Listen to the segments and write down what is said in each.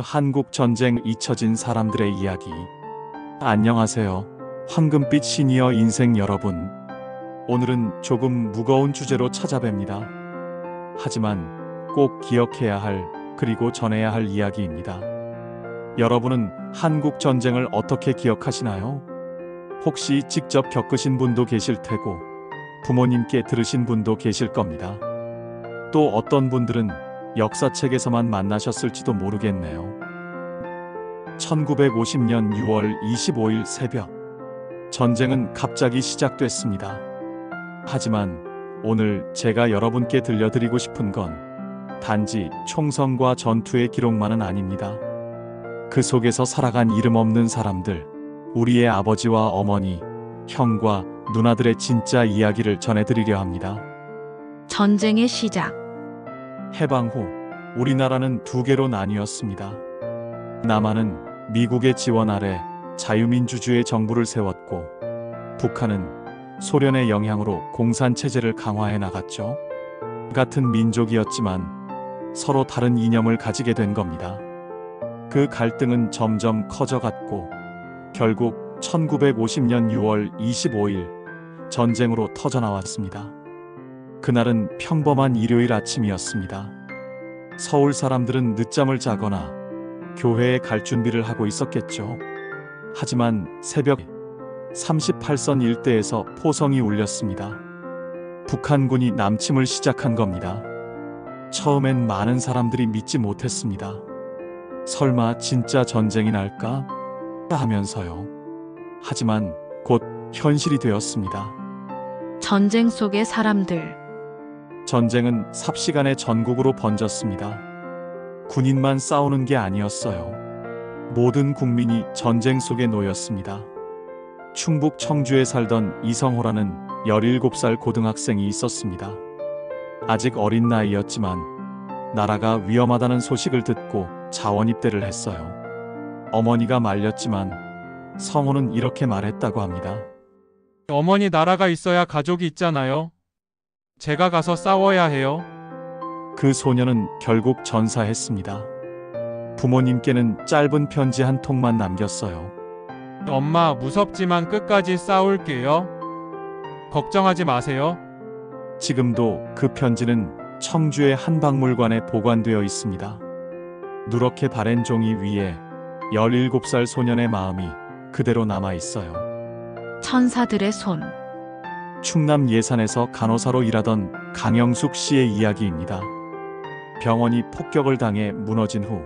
한국 전쟁 잊혀진 사람들의 이야기. 안녕하세요. 황금빛 시니어 인생 여러분. 오늘은 조금 무거운 주제로 찾아뵙니다. 하지만 꼭 기억해야 할, 그리고 전해야 할 이야기입니다. 여러분은 한국 전쟁을 어떻게 기억하시나요? 혹시 직접 겪으신 분도 계실 테고, 부모님께 들으신 분도 계실 겁니다. 또 어떤 분들은 역사책에서만 만나셨을지도 모르겠네요. 1950년 6월 25일 새벽, 전쟁은 갑자기 시작됐습니다. 하지만 오늘 제가 여러분께 들려드리고 싶은 건 단지 총성과 전투의 기록만은 아닙니다. 그 속에서 살아간 이름 없는 사람들, 우리의 아버지와 어머니, 형과 누나들의 진짜 이야기를 전해드리려 합니다. 전쟁의 시작. 해방 후 우리나라는 두 개로 나뉘었습니다. 남한은 미국의 지원 아래 자유민주주의 정부를 세웠고, 북한은 소련의 영향으로 공산체제를 강화해 나갔죠. 같은 민족이었지만 서로 다른 이념을 가지게 된 겁니다. 그 갈등은 점점 커져갔고, 결국 1950년 6월 25일 전쟁으로 터져나왔습니다. 그날은 평범한 일요일 아침이었습니다. 서울 사람들은 늦잠을 자거나 교회에 갈 준비를 하고 있었겠죠. 하지만 새벽 38선 일대에서 포성이 울렸습니다. 북한군이 남침을 시작한 겁니다. 처음엔 많은 사람들이 믿지 못했습니다. 설마 진짜 전쟁이 날까? 하면서요. 하지만 곧 현실이 되었습니다. 전쟁 속의 사람들. 전쟁은 삽시간에 전국으로 번졌습니다. 군인만 싸우는 게 아니었어요. 모든 국민이 전쟁 속에 놓였습니다. 충북 청주에 살던 이성호라는 17살 고등학생이 있었습니다. 아직 어린 나이였지만 나라가 위험하다는 소식을 듣고 자원 입대를 했어요. 어머니가 말렸지만 성호는 이렇게 말했다고 합니다. 어머니, 나라가 있어야 가족이 있잖아요. 제가 가서 싸워야 해요. 그 소녀는 결국 전사했습니다. 부모님께는 짧은 편지 한 통만 남겼어요. 엄마, 무섭지만 끝까지 싸울게요. 걱정하지 마세요. 지금도 그 편지는 청주의 한 박물관에 보관되어 있습니다. 누렇게 바랜 종이 위에 17살 소년의 마음이 그대로 남아 있어요. 천사들의 손. 충남 예산에서 간호사로 일하던 강영숙 씨의 이야기입니다. 병원이 폭격을 당해 무너진 후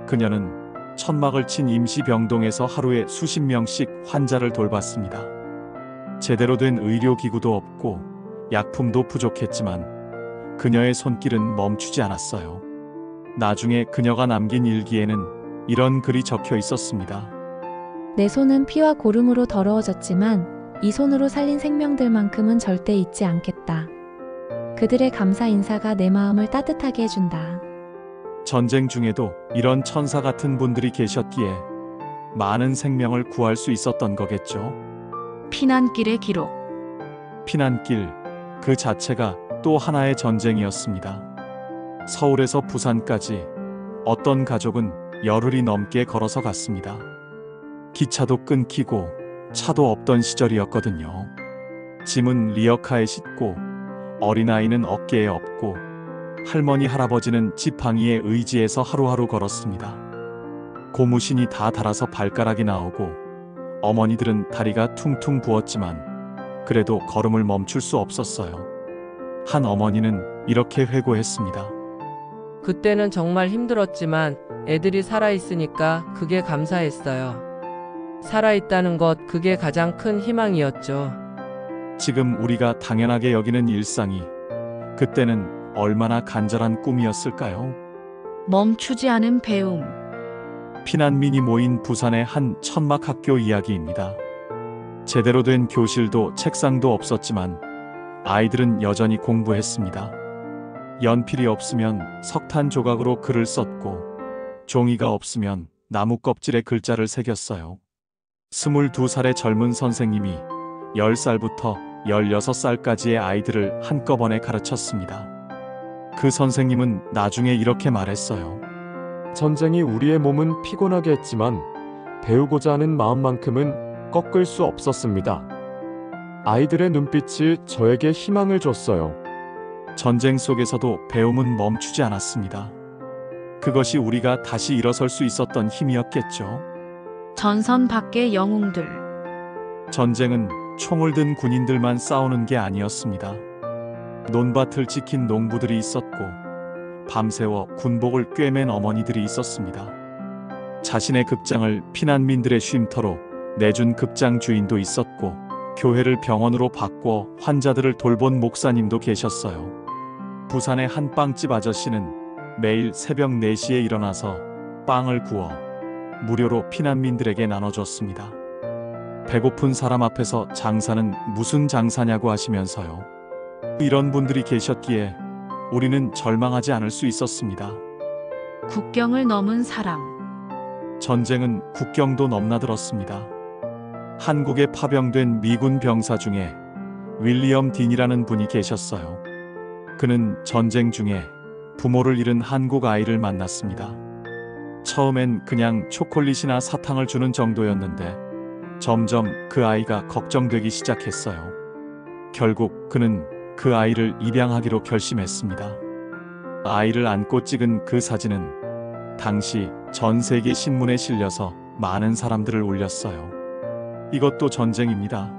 그녀는 천막을 친 임시병동에서 하루에 수십 명씩 환자를 돌봤습니다. 제대로 된 의료기구도 없고 약품도 부족했지만 그녀의 손길은 멈추지 않았어요. 나중에 그녀가 남긴 일기에는 이런 글이 적혀 있었습니다. 내 손은 피와 고름으로 더러워졌지만 이 손으로 살린 생명들만큼은 절대 잊지 않겠다. 그들의 감사 인사가 내 마음을 따뜻하게 해준다. 전쟁 중에도 이런 천사 같은 분들이 계셨기에 많은 생명을 구할 수 있었던 거겠죠. 피난길의 기록. 피난길 그 자체가 또 하나의 전쟁이었습니다. 서울에서 부산까지 어떤 가족은 열흘이 넘게 걸어서 갔습니다. 기차도 끊기고 차도 없던 시절이었거든요. 짐은 리어카에 싣고 어린아이는 어깨에 업고 할머니 할아버지는 지팡이에 의지해서 하루하루 걸었습니다. 고무신이 다 닳아서 발가락이 나오고 어머니들은 다리가 퉁퉁 부었지만 그래도 걸음을 멈출 수 없었어요. 한 어머니는 이렇게 회고했습니다. 그때는 정말 힘들었지만 애들이 살아있으니까 그게 감사했어요. 살아있다는 것, 그게 가장 큰 희망이었죠. 지금 우리가 당연하게 여기는 일상이 그때는 얼마나 간절한 꿈이었을까요? 멈추지 않은 배움. 피난민이 모인 부산의 한 천막학교 이야기입니다. 제대로 된 교실도 책상도 없었지만 아이들은 여전히 공부했습니다. 연필이 없으면 석탄 조각으로 글을 썼고 종이가 없으면 나무 껍질에 글자를 새겼어요. 22살의 젊은 선생님이 10살부터 16살까지의 아이들을 한꺼번에 가르쳤습니다. 그 선생님은 나중에 이렇게 말했어요. 전쟁이 우리의 몸은 피곤하게 했지만 배우고자 하는 마음만큼은 꺾을 수 없었습니다. 아이들의 눈빛이 저에게 희망을 줬어요. 전쟁 속에서도 배움은 멈추지 않았습니다. 그것이 우리가 다시 일어설 수 있었던 힘이었겠죠. 전선 밖의 영웅들. 전쟁은 총을 든 군인들만 싸우는 게 아니었습니다. 논밭을 지킨 농부들이 있었고, 밤새워 군복을 꿰맨 어머니들이 있었습니다. 자신의 극장을 피난민들의 쉼터로 내준 극장 주인도 있었고, 교회를 병원으로 바꿔 환자들을 돌본 목사님도 계셨어요. 부산의 한 빵집 아저씨는 매일 새벽 4시에 일어나서 빵을 구워 무료로 피난민들에게 나눠줬습니다. 배고픈 사람 앞에서 장사는 무슨 장사냐고 하시면서요. 이런 분들이 계셨기에 우리는 절망하지 않을 수 있었습니다. 국경을 넘은 사랑. 전쟁은 국경도 넘나들었습니다. 한국에 파병된 미군 병사 중에 윌리엄 딘이라는 분이 계셨어요. 그는 전쟁 중에 부모를 잃은 한국 아이를 만났습니다. 처음엔 그냥 초콜릿이나 사탕을 주는 정도였는데 점점 그 아이가 걱정되기 시작했어요. 결국 그는 그 아이를 입양하기로 결심했습니다. 아이를 안고 찍은 그 사진은 당시 전 세계 신문에 실려서 많은 사람들을 울렸어요. 이것도 전쟁입니다.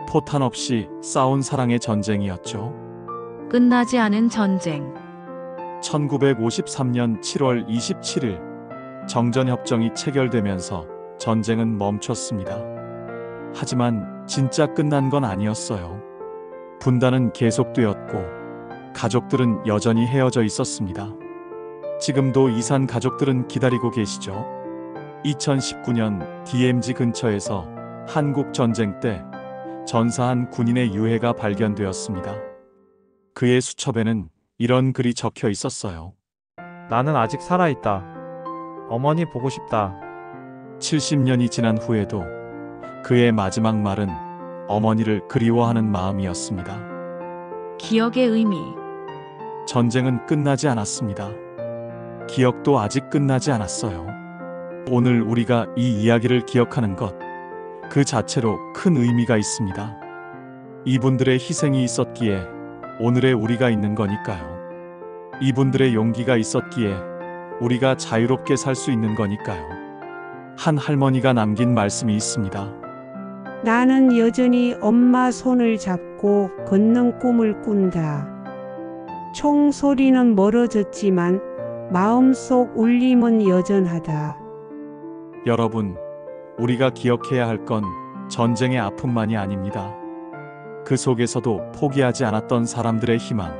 포탄 없이 싸운 사랑의 전쟁이었죠. 끝나지 않은 전쟁. 1953년 7월 27일 정전협정이 체결되면서 전쟁은 멈췄습니다. 하지만 진짜 끝난 건 아니었어요. 분단은 계속되었고 가족들은 여전히 헤어져 있었습니다. 지금도 이산 가족들은 기다리고 계시죠. 2019년 DMZ 근처에서 한국 전쟁 때 전사한 군인의 유해가 발견되었습니다. 그의 수첩에는 이런 글이 적혀 있었어요. 나는 아직 살아있다. 어머니 보고 싶다. 70년이 지난 후에도 그의 마지막 말은 어머니를 그리워하는 마음이었습니다. 기억의 의미. 전쟁은 끝나지 않았습니다. 기억도 아직 끝나지 않았어요. 오늘 우리가 이 이야기를 기억하는 것, 그 자체로 큰 의미가 있습니다. 이분들의 희생이 있었기에 오늘의 우리가 있는 거니까요. 이분들의 용기가 있었기에 우리가 자유롭게 살 수 있는 거니까요. 한 할머니가 남긴 말씀이 있습니다. 나는 여전히 엄마 손을 잡고 걷는 꿈을 꾼다. 총소리는 멀어졌지만 마음속 울림은 여전하다. 여러분, 우리가 기억해야 할 건 전쟁의 아픔만이 아닙니다. 그 속에서도 포기하지 않았던 사람들의 희망,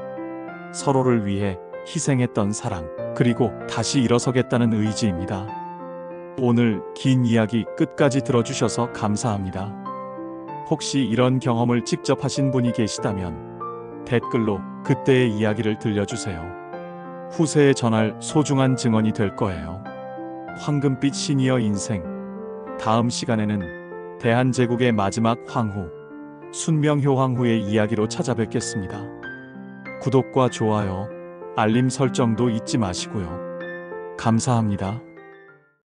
서로를 위해 희생했던 사랑, 그리고 다시 일어서겠다는 의지입니다. 오늘 긴 이야기 끝까지 들어주셔서 감사합니다. 혹시 이런 경험을 직접 하신 분이 계시다면 댓글로 그때의 이야기를 들려주세요. 후세에 전할 소중한 증언이 될 거예요. 황금빛 시니어 인생. 다음 시간에는 대한제국의 마지막 황후, 순명효 황후의 이야기로 찾아뵙겠습니다. 구독과 좋아요, 알림 설정도 잊지 마시고요. 감사합니다.